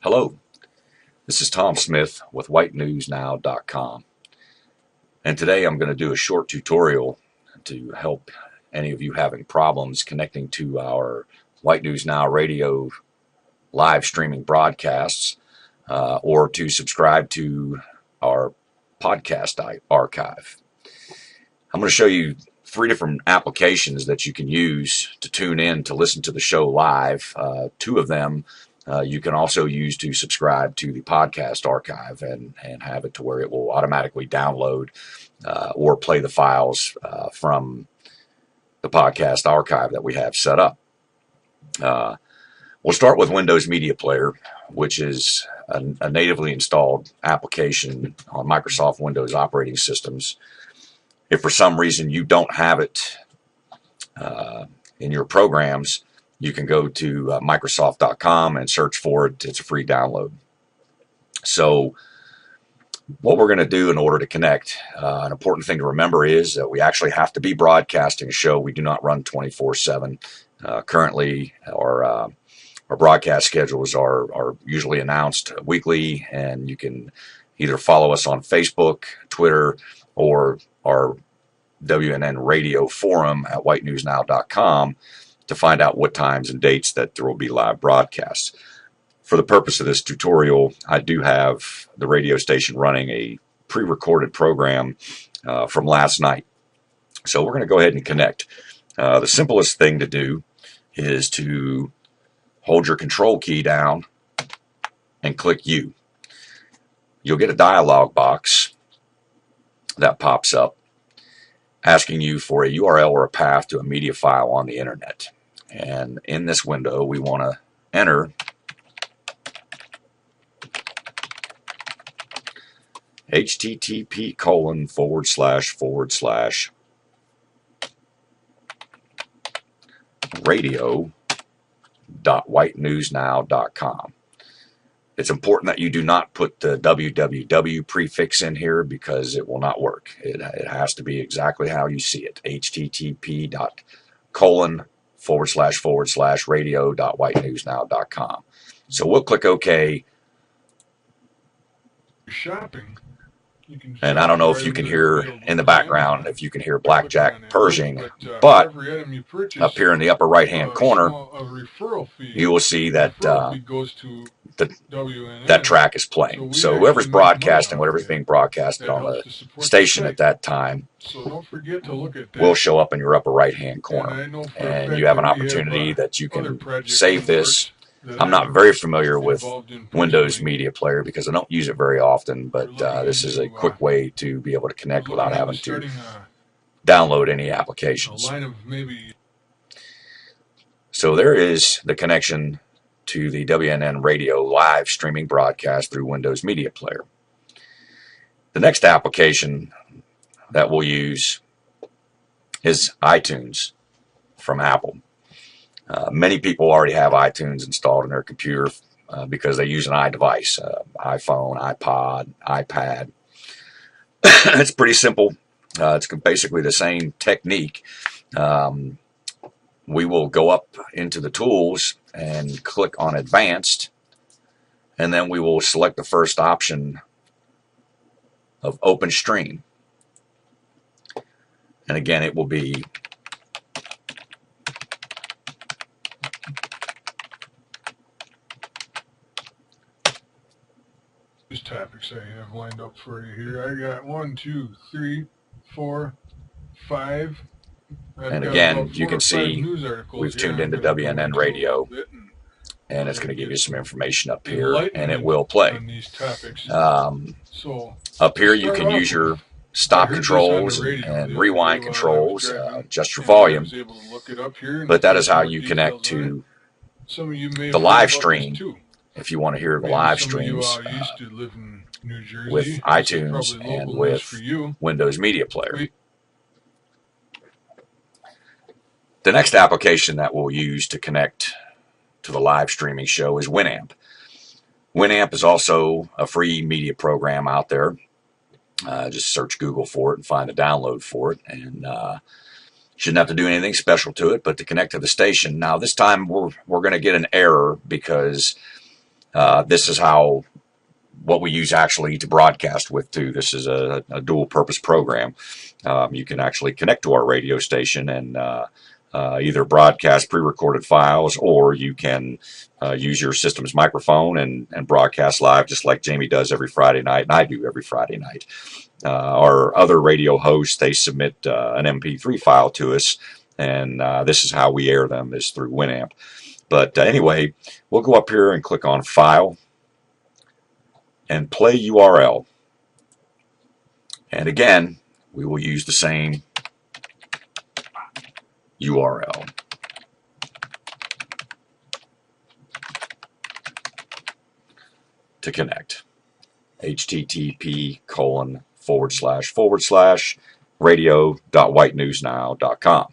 Hello, this is Tom Smith with WhiteNewsNow.com, and today I'm going to do a short tutorial to help any of you having problems connecting to our White News Now radio live streaming broadcasts or to subscribe to our podcast archive. I'm going to show you 3 different applications that you can use to tune in to listen to the show live. 2 of them you can also use to subscribe to the podcast archive and have it to where it will automatically download or play the files from the podcast archive that we have set up. We'll start with Windows Media Player, which is a natively installed application on Microsoft Windows operating systems. If for some reason you don't have it in your programs, you can go to Microsoft.com and search for it. It's a free download. So what we're going to do in order to connect, an important thing to remember is that we actually have to be broadcasting a show. We do not run 24/7. Currently, our broadcast schedules are usually announced weekly, and you can either follow us on Facebook, Twitter, or our WNN radio forum at whitenewsnow.com to find out what times and dates that there will be live broadcasts. For the purpose of this tutorial, I do have the radio station running a pre-recorded program from last night. So we're going to go ahead and connect. The simplest thing to do is to hold your control key down and click U. You'll get a dialog box that pops up asking you for a URL or a path to a media file on the internet. And in this window, we want to enter http://radio.whitenewsnow.com. It's important that you do not put the www prefix in here because it will not work. It has to be exactly how you see it. http://radio.whitenewsnow.com. So we'll click OK. Shopping. And I don't know if you can hear in the background, if you can hear Blackjack Pershing, but up here in the upper right-hand corner, you will see that that track is playing. So whoever's broadcasting, whatever's being broadcasted on the station at that time will show up in your upper right-hand corner. And you have an opportunity that you can save this. I'm not very familiar with Windows Media Player because I don't use it very often, but this is a quick way to be able to connect without having to download any applications. So there is the connection to the WNN radio live streaming broadcast through Windows Media Player. The next application that we'll use is iTunes from Apple. Many people already have iTunes installed in their computer because they use an iDevice, iPhone, iPod, iPad. It's pretty simple. It's basically the same technique. We will go up into the tools and click on Advanced, and then we will select the first option of Open Stream. And again, it will be topics I have lined up for you here. I got 1, 2, 3, 4, 5. And again, you can see we've tuned into WNN radio, and it's going to give you some information up here, and it will play. Up here, you can use your stop controls and rewind controls, adjust your volume, but that is how you connect to the live stream. If you want to hear the live streams with iTunes and with Windows Media Player. The next application that we'll use to connect to the live streaming show is Winamp. Winamp is also a free media program out there. Just search Google for it and find a download for it. And shouldn't have to do anything special to it, but to connect to the station. Now, this time we're going to get an error because This is what we use actually to broadcast with too. This is a dual purpose program. You can actually connect to our radio station and either broadcast pre-recorded files, or you can use your system's microphone and broadcast live, just like Jamie does every Friday night, and I do every Friday night. Our other radio hosts, they submit an MP3 file to us, and this is how we air them, is through Winamp. But anyway, we'll go up here and click on File and Play URL. And again, we will use the same URL. To connect. http://radio.whitenewsnow.com.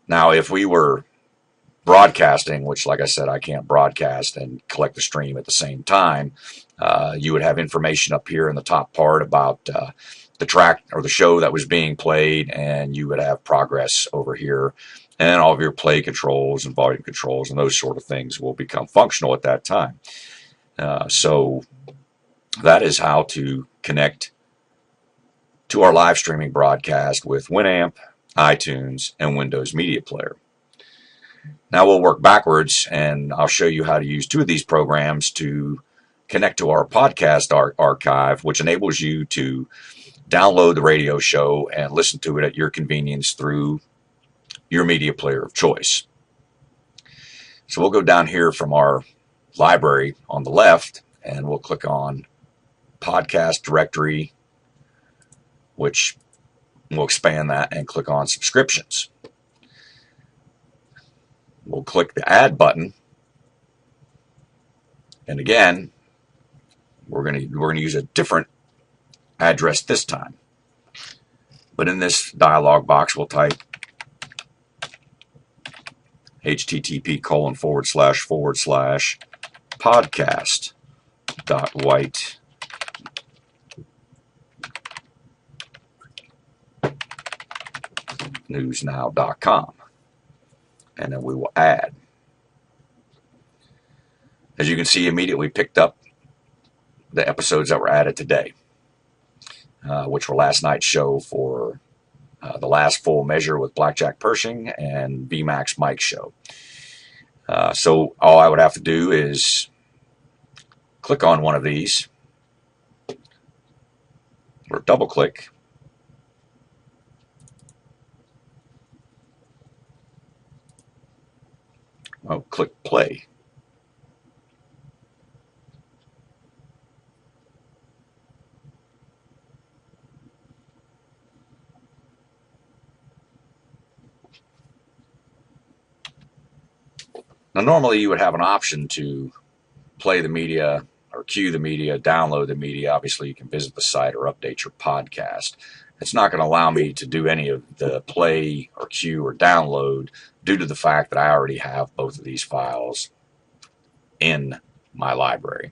Now, if we were broadcasting, which, like I said, I can't broadcast and collect the stream at the same time, you would have information up here in the top part about the track or the show that was being played, and you would have progress over here, and all of your play controls and volume controls and those sort of things will become functional at that time. So that is how to connect to our live streaming broadcast with Winamp, iTunes, and Windows Media Player. Now we'll work backwards, and I'll show you how to use two of these programs to connect to our podcast archive, which enables you to download the radio show and listen to it at your convenience through your media player of choice. So we'll go down here from our library on the left, and we'll click on Podcast Directory, which we'll expand that and click on Subscriptions. We'll click the Add button, and again, we're going to use a different address this time. But in this dialog box, we'll type http://podcast.whitenewsnow.com, and then we will add. As you can see, immediately picked up the episodes that were added today, which were last night's show for the last full measure with Blackjack Pershing and VMAX Mike show. So all I would have to do is click on one of these, or double click, click play. Now, normally you would have an option to play the media or cue the media, download the media. Obviously, you can visit the site or update your podcast. It's not going to allow me to do any of the play or cue or download due to the fact that I already have both of these files in my library.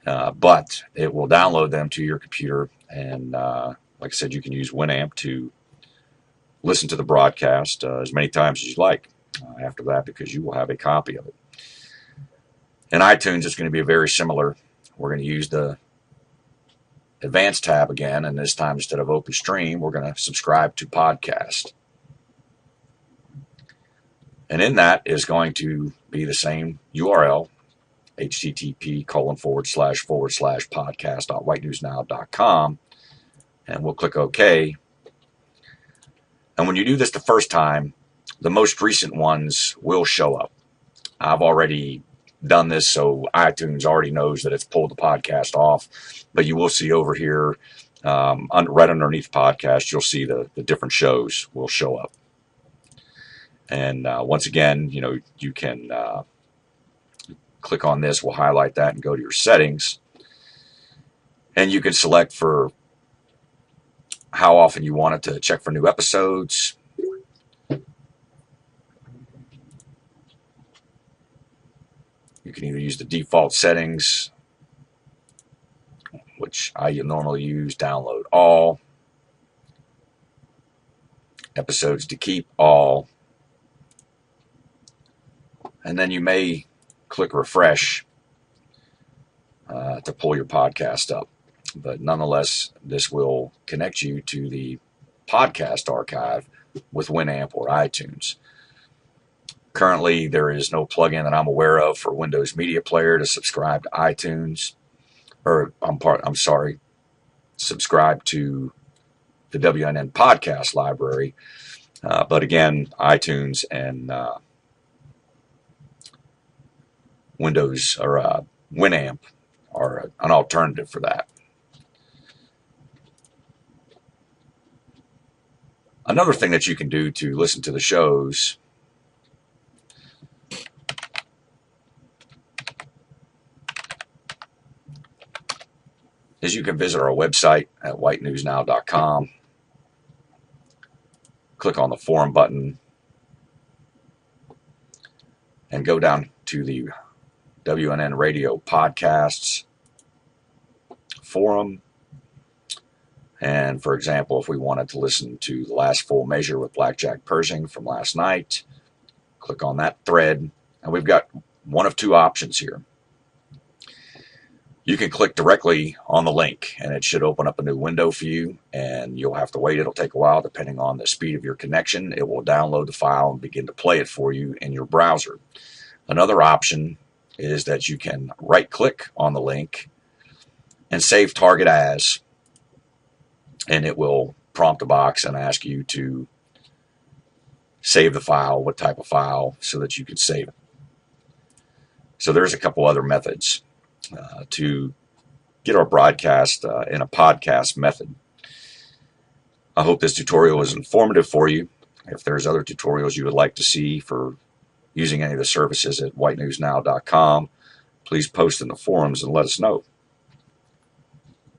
But it will download them to your computer, and like I said, you can use Winamp to listen to the broadcast as many times as you like after that, because you will have a copy of it. In iTunes, it's going to be very similar. We're going to use the Advanced tab again, and this time instead of Open Stream, we're going to subscribe to Podcast. And in that is going to be the same URL, http://podcast.whitenewsnow.com, and we'll click OK. And when you do this the first time, the most recent ones will show up. I've already done this, so iTunes already knows that it's pulled the podcast off. But you will see over here, right underneath podcast, you'll see the different shows will show up. And once again, you can click on this. We'll highlight that and go to your settings. And you can select for how often you want it to check for new episodes. You can either use the default settings, which I normally use, download all, episodes to keep all, and then you may click refresh to pull your podcast up. But nonetheless, this will connect you to the podcast archive with Winamp or iTunes. Currently, there is no plugin that I'm aware of for Windows Media Player to subscribe to iTunes, or subscribe to the WNN podcast library. But again, iTunes and Windows or Winamp are an alternative for that. Another thing that you can do to listen to the shows is you can visit our website at whitenewsnow.com. Click on the forum button and go down to the WNN Radio Podcasts forum. And for example, if we wanted to listen to The Last Full Measure with Blackjack Pershing from last night, click on that thread. And we've got one of two options here. You can click directly on the link and it should open up a new window for you, and you'll have to wait. It'll take a while depending on the speed of your connection. It will download the file and begin to play it for you in your browser. Another option is that you can right click on the link and save target as, and it will prompt a box and ask you to save the file, what type of file, so that you can save it. So there's a couple other methods to get our broadcast in a podcast method. I hope this tutorial was informative for you. If there's other tutorials you would like to see for using any of the services at whitenewsnow.com, please post in the forums and let us know.